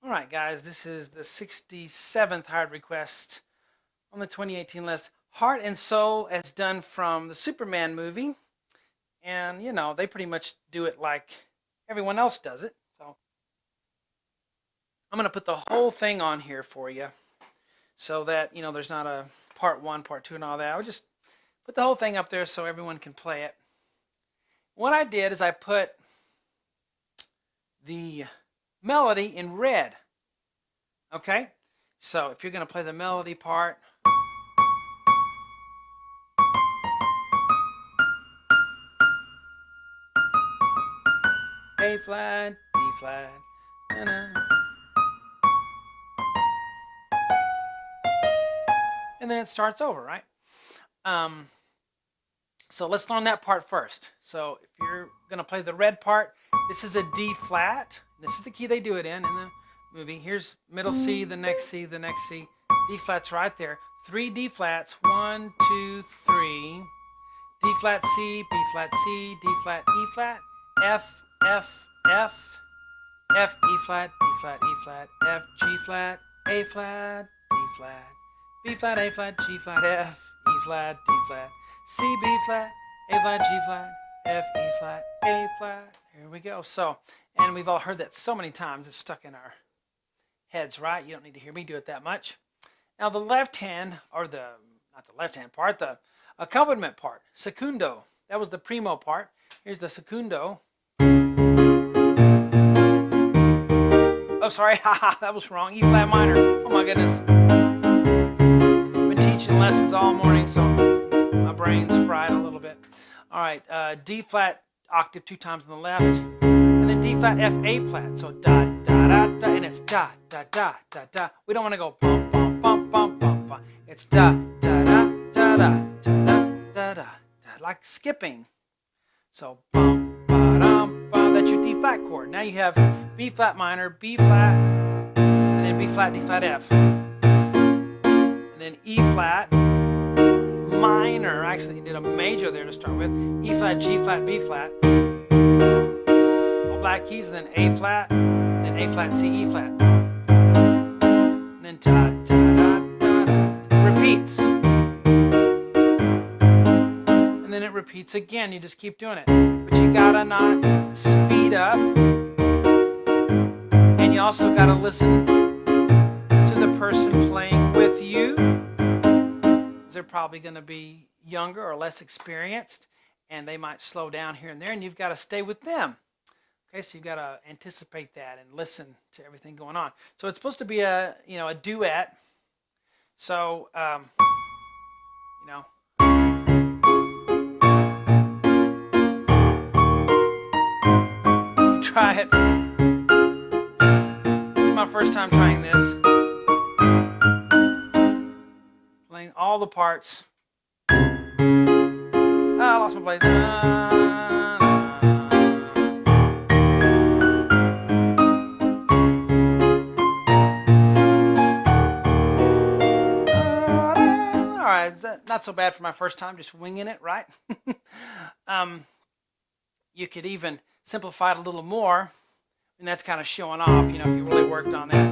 All right, guys, this is the 67th hard request on the 2018 list. Heart and Soul, as done from the Superman movie. And, you know, they pretty much do it like everyone else does it. So I'm going to put the whole thing on here for you so that, you know, there's not a part one, part two, and all that. I'll just put the whole thing up there so everyone can play it. What I did is I put the melody in red. Okay? So if you're going to play the melody part, A flat, D flat, na-na. And then it starts over, right? So let's learn that part first. So if you're going to play the red part, this is a D flat. This is the key they do it in the movie. Here's middle C, the next C, the next C. D flat's right there. 3 D flats. 1, 2, 3. D flat C, B flat C, D flat E flat, F, F, F, F, E flat, B flat, E flat, F, G flat, A flat, D flat, B flat, A flat, G flat, F, E flat, D flat, C, B flat, A flat, G flat, F, E flat, A flat. Here we go. So, and we've all heard that so many times, it's stuck in our heads, right? You don't need to hear me do it that much. Now the left hand, or not the left hand part, the accompaniment part, secundo. That was the primo part. Here's the secundo. Oh, sorry, that was wrong. E flat minor. Oh my goodness. Been teaching lessons all morning, so my brain's fried a little bit. All right, D flat octave 2 times on the left, and then D flat F A flat. So da da da da, and it's da da da da da. We don't want to go bum bum bum bum bum bum. It's da da da da da da da da, like skipping. So bum ba dum bum. That's your D flat chord. Now you have B flat minor, B flat, and then B flat, D flat F, and then E flat minor. Actually, you did a major there to start with. E flat, G flat, B flat. All black keys, and then A flat, then A flat, C, E flat, and then da da da da da. Repeats. And then it repeats again. You just keep doing it. But you gotta not speed up. And you also gotta listen to the person playing with you. They're probably gonna be younger or less experienced, and they might slow down here and there, and you've got to stay with them. Okay, so you've got to anticipate that and listen to everything going on. So it's supposed to be a duet. So try it. This is my first time trying this. Playing all the parts. I lost my place. Alright, not so bad for my first time, just winging it, right? You could even simplify it a little more, and that's kind of showing off, if you really worked on that.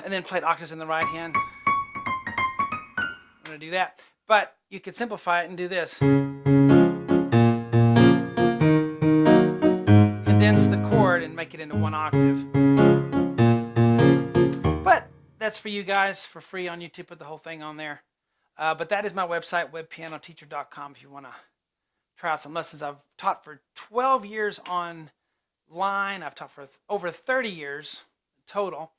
And then played octaves in the right hand. I'm going to do that. But you could simplify it and do this. Condense the chord and make it into 1 octave. But that's for you guys for free on YouTube. Put the whole thing on there. But that is my website, webpianoteacher.com, if you want to try out some lessons. I've taught for 12 years online. I've taught for over 30 years total.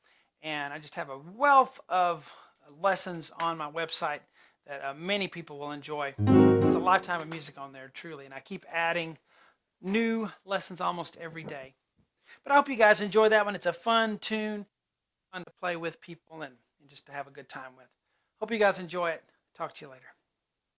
And I just have a wealth of lessons on my website that many people will enjoy. It's a lifetime of music on there, truly. And I keep adding new lessons almost every day. But I hope you guys enjoy that one. It's a fun tune, fun to play with people and just to have a good time with. Hope you guys enjoy it. Talk to you later.